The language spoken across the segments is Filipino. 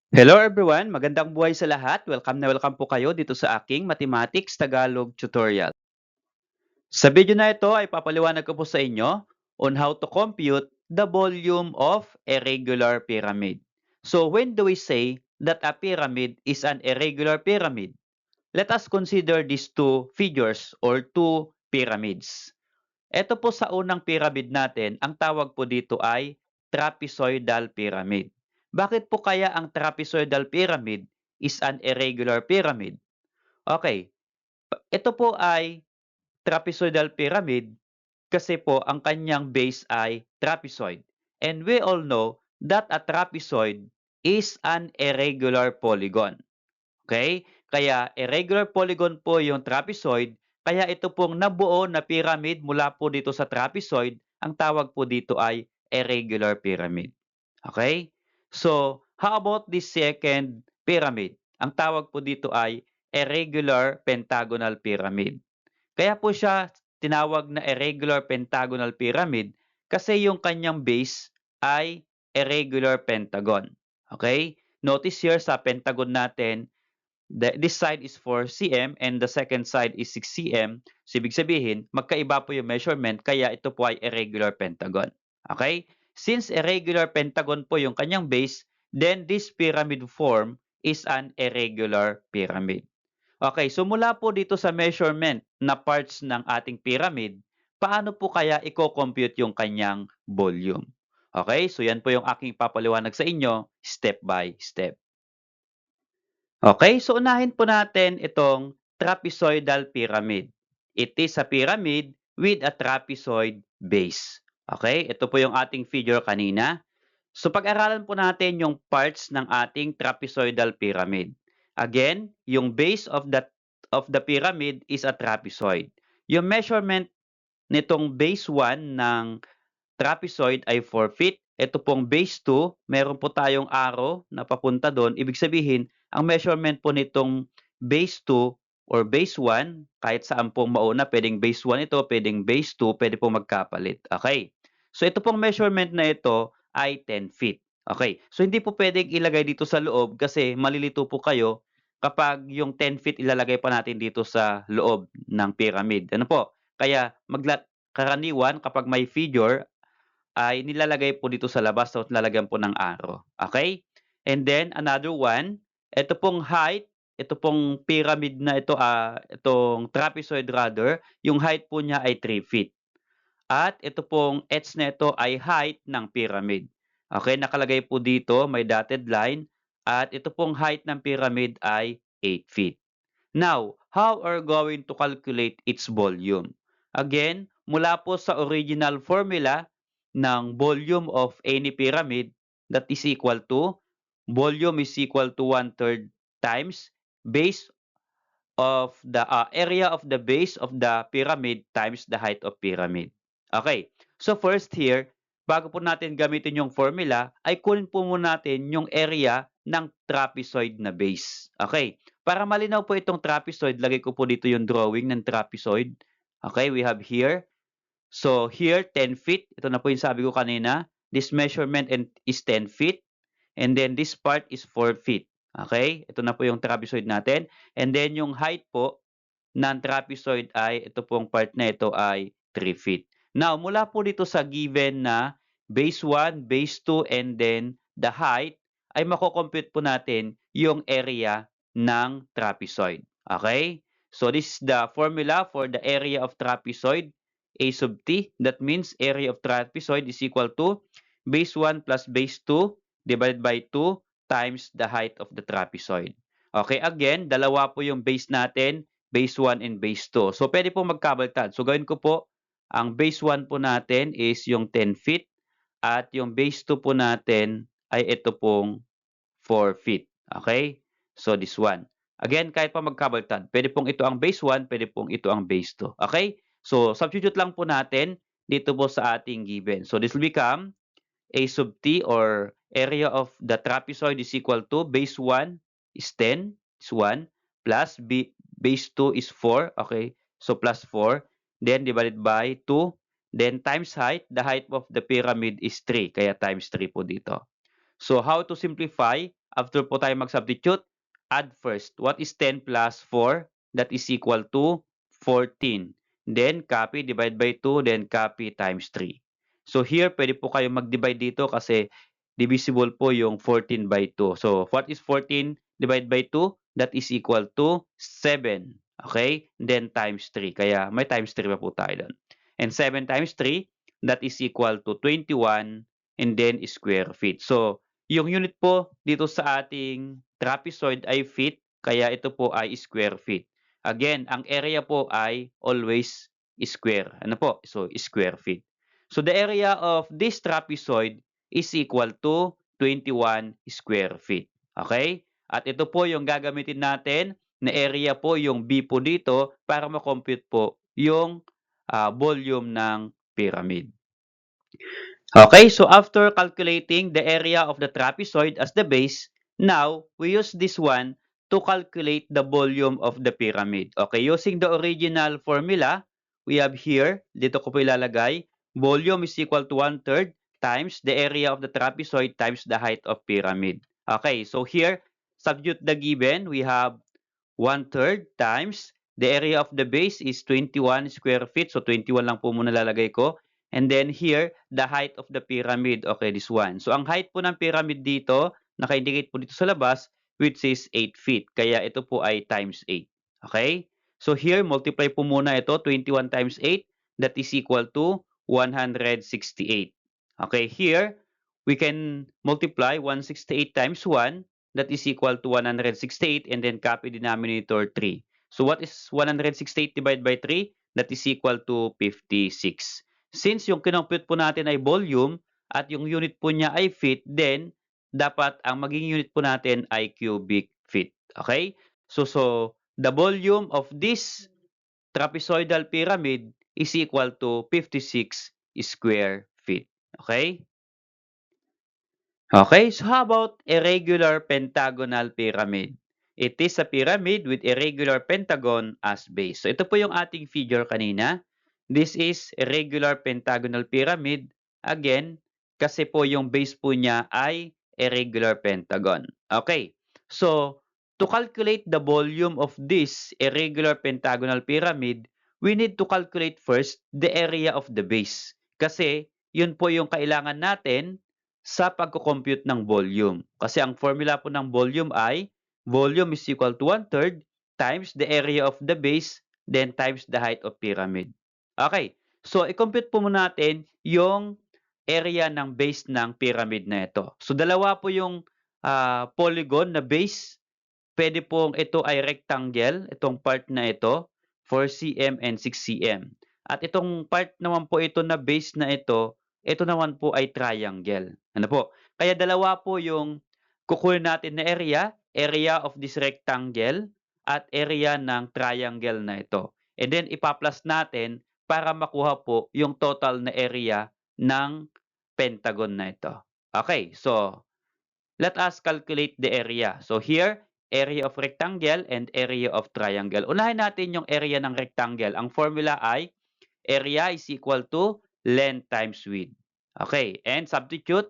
Hello everyone, magandang buhay sa lahat. Welcome na welcome po kayo dito sa aking Mathematics Tagalog tutorial. Sa video na ito ay papaliwanag ko po sa inyo on how to compute the volume of a regular pyramid. So when do we say that a pyramid is an irregular pyramid? Let us consider these two figures or two pyramids. Ito po sa unang pyramid natin, ang tawag po dito ay trapezoidal pyramid. Bakit po kaya ang trapezoidal pyramid is an irregular pyramid? Okay, ito po ay trapezoidal pyramid kasi po ang kanyang base ay trapezoid. And we all know that a trapezoid is an irregular polygon. Okay? Kaya irregular polygon po yung trapezoid, kaya ito pong nabuo na pyramid mula po dito sa trapezoid, ang tawag po dito ay irregular pyramid. Okay? So, how about this second pyramid? Ang tawag po dito ay irregular pentagonal pyramid. Kaya po siya tinawag na irregular pentagonal pyramid kasi yung kanyang base ay irregular pentagon. Okay? Notice here sa pentagon natin, this side is 4 cm and the second side is 6 cm. So, ibig sabihin, magkaiba po yung measurement kaya ito po ay irregular pentagon. Okay? Since irregular pentagon po yung kanyang base, then this pyramid form is an irregular pyramid. Okay, so mula po dito sa measurement na parts ng ating pyramid, paano po kaya i-compute yung kanyang volume? Okay, so yan po yung aking papaliwanag sa inyo step by step. Okay, so unahin po natin itong trapezoidal pyramid. It is a pyramid with a trapezoid base. Okay, ito po yung ating figure kanina. So pag-aralan po natin yung parts ng ating trapezoidal pyramid. Again, yung base of the pyramid is a trapezoid. Yung measurement nitong base 1 ng trapezoid ay 4 feet. Ito pong base 2, meron po tayong arrow na papunta doon. Ibig sabihin, ang measurement po nitong base 2 or base 1, kahit saan pong mauna, pwedeng base 1 ito, pwedeng base 2, pwede pong magkapalit. Okay. So ito pong measurement na ito ay 10 feet. Okay. So hindi po pwedeng ilagay dito sa loob kasi malilito po kayo kapag yung 10 feet ilalagay pa natin dito sa loob ng pyramid. Ano po? Kaya karaniwan kapag may figure ay nilalagay po dito sa labas at lalagyan po ng arrow. Okay? And then another one, ito pong height, ito pong pyramid na ito, itong trapezoid rather, yung height po niya ay 3 feet. At ito pong edge na ito ay height ng pyramid. Okay, nakalagay po dito, may dotted line. At ito pong height ng pyramid ay 8 feet. Now, how are we going to calculate its volume? Again, mula po sa original formula ng volume of any pyramid, that is equal to, volume is equal to 1/3 times base of the area of the base of the pyramid times the height of pyramid. Okay, so first here, bago po natin gamitin yung formula, ay kunin po muna natin yung area ng trapezoid na base. Okay, para malinaw po itong trapezoid, lagay ko po dito yung drawing ng trapezoid. Okay, we have here. So here, 10 feet. Ito na po yung sabi ko kanina. This measurement is 10 feet. And then this part is 4 feet. Okay, ito na po yung trapezoid natin. And then yung height po ng trapezoid ay ito pong part na ito ay 3 feet. Now, mula po dito sa given na base 1, base 2, and then the height, ay mako-compute po natin yung area ng trapezoid. Okay? So, this is the formula for the area of trapezoid, A sub t. That means area of trapezoid is equal to base 1 plus base 2 divided by 2 times the height of the trapezoid. Okay, again, dalawa po yung base natin, base 1 and base 2. So, pwede po magkabaltad. So, gawin ko po, ang base 1 po natin is yung 10 feet at yung base 2 po natin ay ito pong 4 feet. Okay? So, this one. Again, kahit pa magkabaltad, pwede pong ito ang base 1, pwede pong ito ang base 2. Okay? So, substitute lang po natin dito po sa ating given. So, this will become A sub t or area of the trapezoid is equal to base 1 is 10, is 1, plus base 2 is 4, okay? So plus 4, then divided by 2, then times height, the height of the pyramid is 3, kaya times 3 po dito. So how to simplify? after po tayo mag-substitute, add first. What is 10 plus 4? That is equal to 14. Then, copy, divide by 2, then copy times 3. So, here, pwede po kayo mag-divide dito kasi divisible po yung 14 by 2. So, what is 14 divided by 2? That is equal to 7. Okay? Then, times 3. Kaya, may times 3 pa po tayo doon. And 7 times 3, that is equal to 21 and then square feet. So, yung unit po dito sa ating trapezoid ay feet, kaya ito po ay square feet. Again, ang area po ay always square. Ano po? So, square feet. So, the area of this trapezoid is equal to 21 square feet. Okay? At ito po yung gagamitin natin na area po, yung B po dito para ma-compute po yung volume ng pyramid. Okay, so after calculating the area of the trapezoid as the base, now we use this one to calculate the volume of the pyramid. Okay, using the original formula, we have here, dito ko po ilalagay, volume is equal to 1/3 times the area of the trapezoid times the height of pyramid. Okay, so here, substitute the given, we have 1/3 times the area of the base is 21 square feet. So, 21 lang po muna lalagay ko. And then here, the height of the pyramid. Okay, this one. So, ang height po ng pyramid dito, naka-indicate po dito sa labas, which is 8 feet. Kaya ito po ay times 8. Okay? So, here, multiply po muna ito. 21 times 8, that is equal to 168. Okay, here, we can multiply 168 times 1. That is equal to 168 and then copy denominator 3. So what is 168 divided by 3? That is equal to 56. Since yung kinompute po natin ay volume at yung unit po niya ay feet, then dapat ang maging unit po natin ay cubic feet. Okay? So the volume of this trapezoidal pyramid is equal to 56 square feet. Okay? Okay, so how about a regular pentagonal pyramid? It is a pyramid with a regular pentagon as base. So ito po yung ating figure kanina. This is a regular pentagonal pyramid. Again, kasi po yung base po niya ay a regular pentagon. Okay, so to calculate the volume of this irregular pentagonal pyramid, we need to calculate first the area of the base. Kasi yun po yung kailangan natin sa pagko-compute ng volume. Kasi ang formula po ng volume ay volume is equal to 1/3 times the area of the base then times the height of pyramid. Okay, so i-compute po muna natin yung area ng base ng pyramid na ito. So dalawa po yung polygon na base. Pwede pong ito ay rectangle, itong part na ito, 4 cm and 6 cm. At itong part naman po ito na base na ito naman po ay triangle. Ano po? Kaya dalawa po yung kukunin natin na area of this rectangle at area ng triangle na ito. And then ipa-plus natin para makuha po yung total na area ng pentagon na ito. Okay, so let us calculate the area. So here, area of rectangle and area of triangle. Unahin natin yung area ng rectangle. Ang formula ay area is equal to length times width. Okay, and substitute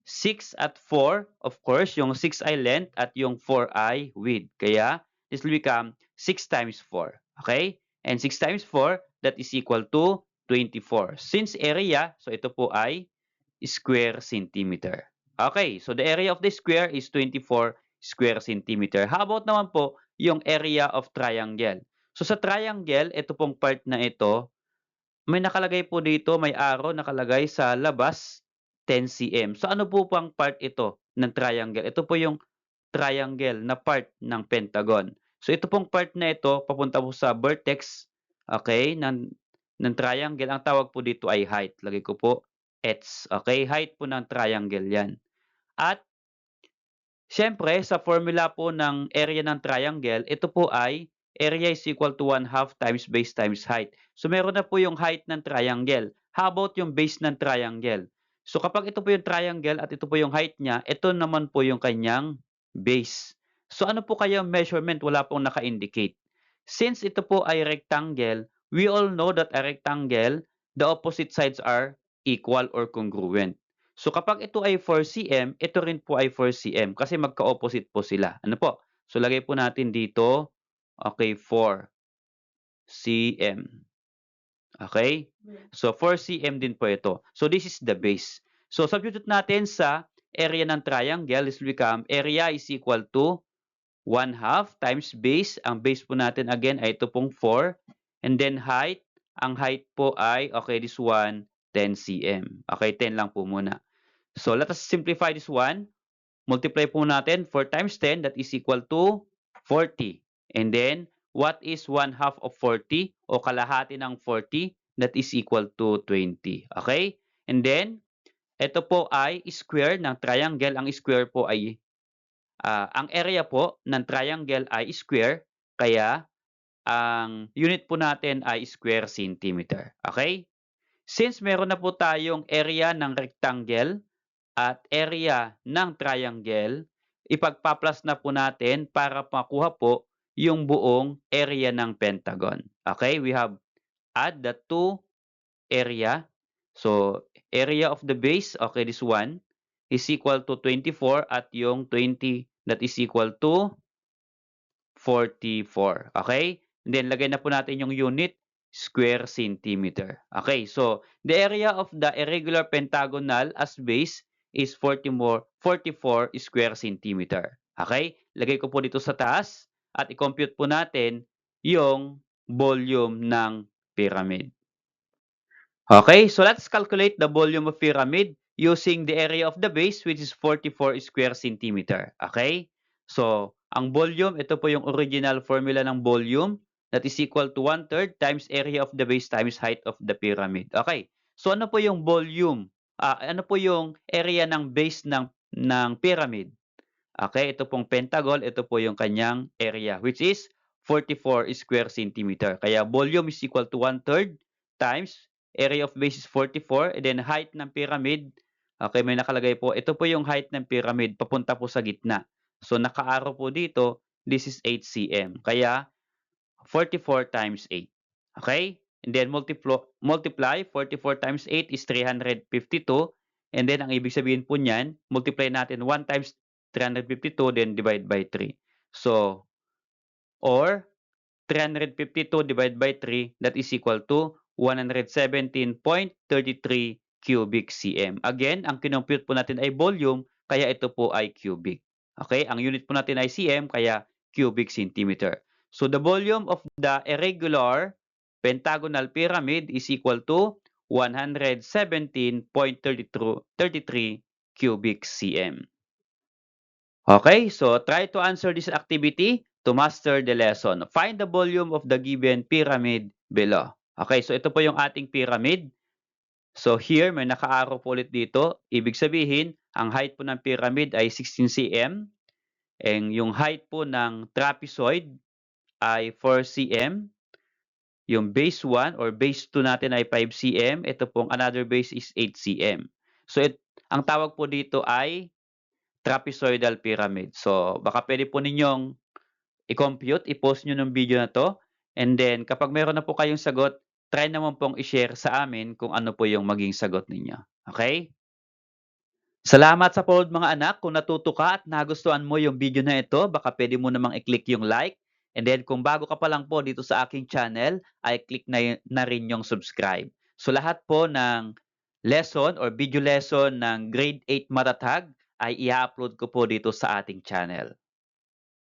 6 at 4. Of course, yung 6 ay length at yung 4 ay width. Kaya, this will become 6 times 4. Okay? And 6 times 4, that is equal to 24. Since area, so ito po ay square centimeter. Okay, so the area of the square is 24 square centimeter. How about naman po yung area of triangle? So sa triangle, ito pong part na ito, may nakalagay po dito, may arrow nakalagay sa labas, 10 cm. So ano po pang part ito ng triangle? Ito po yung triangle na part ng pentagon. So ito pong part na ito, papunta po sa vertex, okay, ng triangle. Ang tawag po dito ay height. Lagay ko po h. Okay, height po ng triangle yan. At siyempre, sa formula po ng area ng triangle, ito po ay area is equal to 1/2 times base times height. So meron na po yung height ng triangle. How about yung base ng triangle? So kapag ito po yung triangle at ito po yung height niya, ito naman po yung kanyang base. So ano po kaya measurement? Wala pong naka-indicate. Since ito po ay rectangle, we all know that a rectangle, the opposite sides are equal or congruent. So kapag ito ay 4 cm, ito rin po ay 4 cm kasi magka-opposite po sila. Ano po? So lagay po natin dito, okay, 4 cm. Okay? So 4 cm din po ito. So this is the base. So substitute natin sa area ng triangle, this will become area is equal to 1/2 times base. Ang base po natin again ay ito pong 4. And then height, ang height po ay, okay, this one, 10 cm. Okay, 10 lang po muna. So let us simplify this one. Multiply po natin 4 times 10, that is equal to 40. And then, what is 1/2 of 40 o kalahati ng 40? That is equal to 20. Okay? And then, ito po ay square ng triangle. Ang square po ay, ang area po ng triangle ay square. Kaya, ang unit po natin ay square centimeter. Okay? Since meron na po tayong area ng rectangle at area ng triangle, ipagpa-plus na po natin para makuha po yung buong area ng pentagon. Okay, we have add the two area. So, area of the base, okay, this one, is equal to 24 at yung 20, that is equal to 44. Okay? And then, lagay na po natin yung unit, square centimeter. Okay, so the area of the irregular pentagonal as base is 44 square centimeter. Okay? Lagay ko po dito sa taas at i-compute po natin yung volume ng pyramid. Okay, so let's calculate the volume of pyramid using the area of the base, which is 44 square centimeter. Okay? So, ang volume, ito po yung original formula ng volume, that is equal to 1/3 times area of the base times height of the pyramid. Okay. So, ano po yung volume? Ano po yung area ng base ng pyramid? Okay, ito pong pentagon, ito po yung kanyang area, which is 44 square centimeter. Kaya volume is equal to 1/3 times area of base is 44, and then height ng pyramid, okay, may nakalagay po, ito po yung height ng pyramid, papunta po sa gitna. So, naka-arrow po dito, this is 8 cm. Kaya, 44 times 8. Okay? And then, multiply 44 times 8 is 352. And then, ang ibig sabihin po niyan, multiply natin 1 times 352, then divide by 3. So, or 352 divided by 3, that is equal to 117.33 cubic cm. Again, ang kinompute po natin ay volume, kaya ito po ay cubic. Okay? Ang unit po natin ay cm, kaya cubic centimeter. So, the volume of the irregular pentagonal pyramid is equal to 117.33 cubic cm. Okay, so try to answer this activity to master the lesson. Find the volume of the given pyramid below. Okay, so ito po yung ating pyramid. So here, may naka-arrow po ulit dito. Ibig sabihin, ang height po ng pyramid ay 16 cm. And yung height po ng trapezoid ay 4 cm. Yung base 1 or base 2 natin ay 5 cm. Ito pong another base is 8 cm. So ang tawag po dito ay trapezoidal pyramid. So baka pwede po ninyong i-compute, i-post nyo ng video na to. And then, kapag meron na po kayong sagot, try naman pong i-share sa amin kung ano po yung maging sagot ninyo. Okay? Salamat sa panood mga anak. Kung natuto ka at nagustuhan mo yung video na ito, baka pwede mo namang i-click yung like. And then, kung bago ka pa lang po dito sa aking channel, ay click na rin yung subscribe. So, lahat po ng lesson or video lesson ng grade 8 matatag ay i-upload ko po dito sa ating channel.